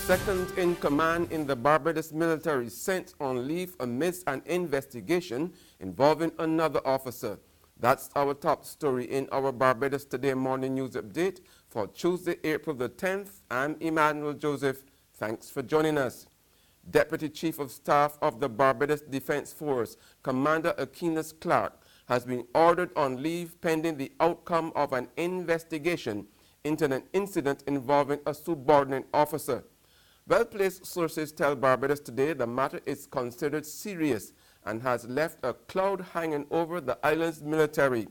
second-in-command in the Barbados military sent on leave amidst an investigation involving another officer. That's our top story in our Barbados Today morning news update for Tuesday, April the 10th. I'm Emmanuel Joseph. Thanks for joining us. Deputy Chief of Staff of the Barbados Defence Force, Commander Aquinas Clark, has been ordered on leave pending the outcome of an investigation into an incident involving a subordinate officer. Well-placed sources tell Barbados Today the matter is considered serious and has left a cloud hanging over the island's military.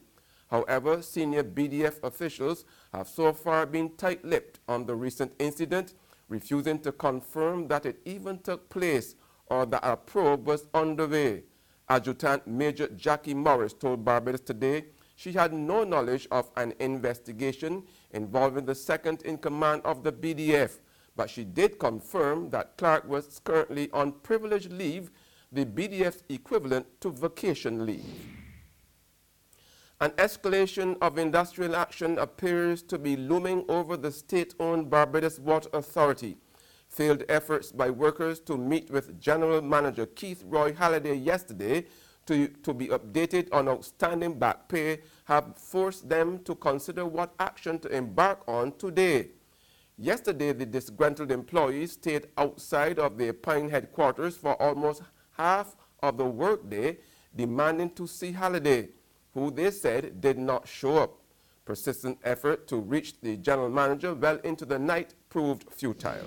However, senior BDF officials have so far been tight-lipped on the recent incident, refusing to confirm that it even took place or that a probe was underway. Adjutant Major Jackie Morris told Barbados Today she had no knowledge of an investigation involving the second-in-command of the BDF, but she did confirm that Clark was currently on privileged leave, the BDF's equivalent to vacation leave. An escalation of industrial action appears to be looming over the state-owned Barbados Water Authority. Failed efforts by workers to meet with General Manager Keith Roy Halliday yesterday to be updated on outstanding back pay have forced them to consider what action to embark on today. Yesterday, the disgruntled employees stayed outside of their Pine headquarters for almost half of the workday, demanding to see Halliday, who they said did not show up. Persistent effort to reach the general manager well into the night proved futile.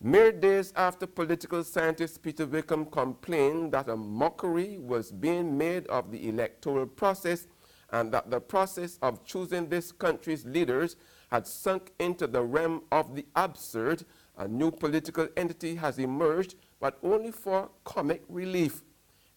Mere days after political scientist Peter Wickham complained that a mockery was being made of the electoral process and that the process of choosing this country's leaders had sunk into the realm of the absurd, a new political entity has emerged, but only for comic relief.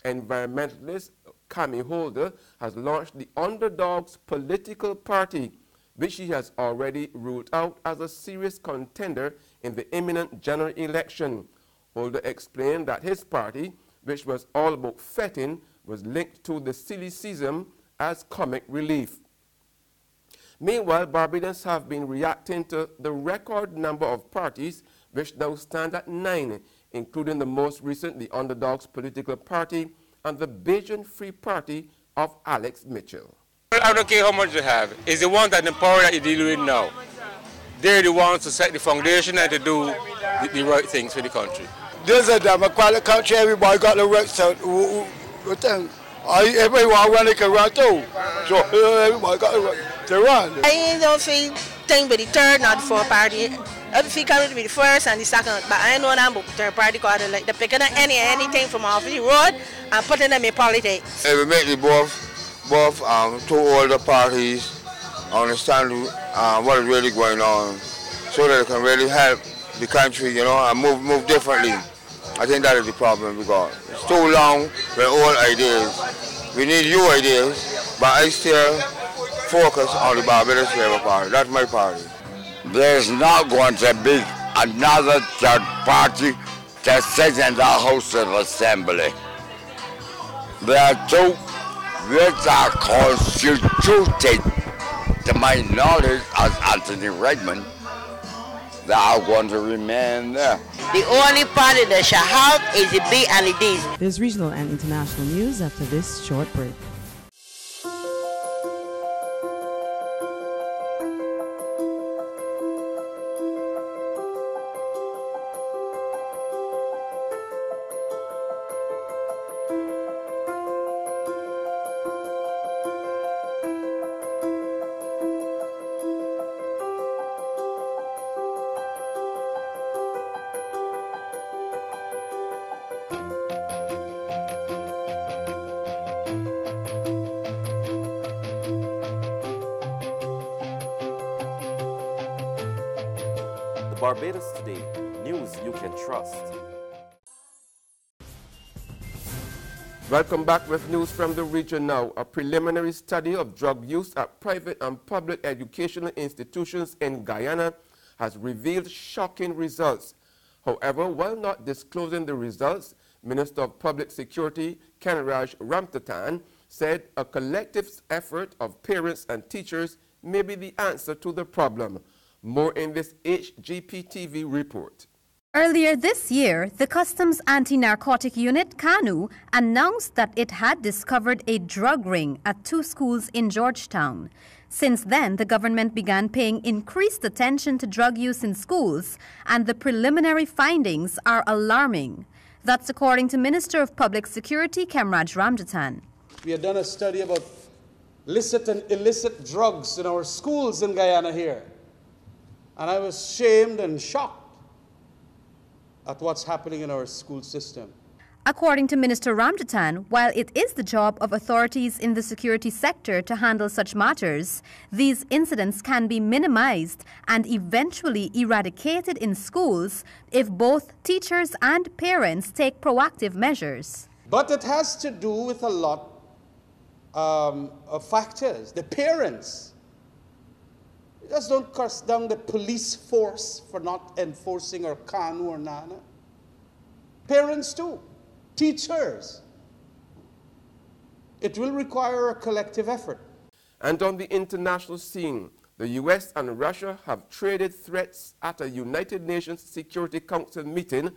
Environmentalist Cami Holder has launched the Underdogs Political Party, which he has already ruled out as a serious contender in the imminent general election. Holder explained that his party, which was all about fetting, was linked to the silly season as comic relief. Meanwhile, Barbadians have been reacting to the record number of parties, which now stand at 9, including the most recent, the Underdogs Political Party, and the Bajan Free Party of Alex Mitchell. I don't care how much they have. It's the ones that in power that you're dealing with now. They're the ones to set the foundation and to do the right things for the country. This is a democratic country. Everybody got the right to everyone running can run too. So everybody got the right to run. I don't feel thing with the third, not the fourth party. I feel coming to be the first and the second, but I know I'm the third party because like they're picking up anything from off the road and putting them in politics. We make the both two older parties understand what is really going on, so that they can really help the country, you know, and move differently. I think that is the problem we got. It's too long with old ideas. We need new ideas, but I still focus on the Barbados Labour Party. That's my party. There's not going to be another third party to sit in the House of Assembly. There are two which are constituted, to my knowledge, as Anthony Redmond, that are going to remain there. The only party that shall have is the B and the D's. There's regional and international news after this short break. Barbados Today, news you can trust. Welcome back with news from the region now. A preliminary study of drug use at private and public educational institutions in Guyana has revealed shocking results. However, while not disclosing the results, Minister of Public Security Kenraj Ramtatan said a collective effort of parents and teachers may be the answer to the problem. More in this HGP-TV report. Earlier this year, the Customs Anti-Narcotic Unit, CANU, announced that it had discovered a drug ring at 2 schools in Georgetown. Since then, the government began paying increased attention to drug use in schools, and the preliminary findings are alarming. That's according to Minister of Public Security, Kemraj Ramjatan. We had done a study about licit and illicit drugs in our schools in Guyana here. And I was shamed and shocked at what's happening in our school system. According to Minister Ramjatan, while it is the job of authorities in the security sector to handle such matters, these incidents can be minimized and eventually eradicated in schools if both teachers and parents take proactive measures. But it has to do with a lot of factors. The parents just don't curse down the police force for not enforcing our CANU or NANA. Parents too. Teachers. It will require a collective effort. And on the international scene, the U.S. and Russia have traded threats at a United Nations Security Council meeting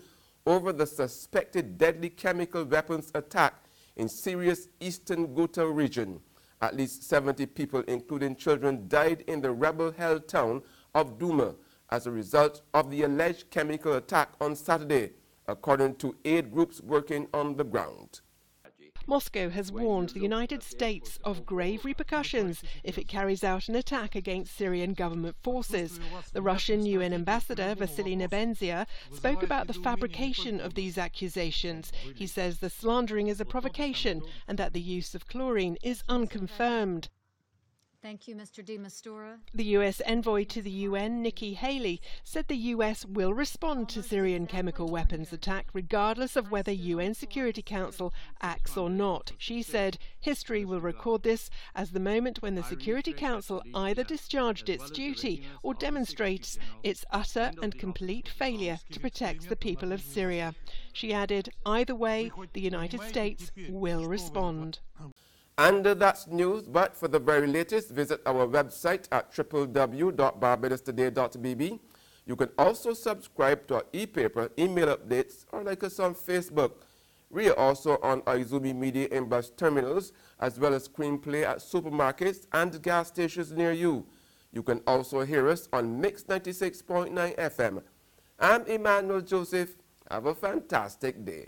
over the suspected deadly chemical weapons attack in Syria's eastern Ghouta region. At least 70 people, including children, died in the rebel-held town of Douma as a result of the alleged chemical attack on Saturday, according to aid groups working on the ground. Moscow has warned the United States of grave repercussions if it carries out an attack against Syrian government forces. The Russian UN ambassador, Vasily Nebenzia, spoke about the fabrication of these accusations. He says the slandering is a provocation and that the use of chlorine is unconfirmed. Thank you, Mr. De Mistura. The U.S. envoy to the UN, Nikki Haley, said the U.S. will respond to Syrian chemical weapons attack regardless of whether UN Security Council acts or not. She said history will record this as the moment when the Security Council either discharged its duty or demonstrates its utter and complete failure to protect the people of Syria. She added, either way, the United States will respond. And that's news, but for the very latest, visit our website at www.barbadostoday.bb. You can also subscribe to our e-paper, email updates, or like us on Facebook. We are also on Izumi Media in bus terminals, as well as Screenplay at supermarkets and gas stations near you. You can also hear us on Mix 96.9 FM. I'm Emmanuel Joseph. Have a fantastic day.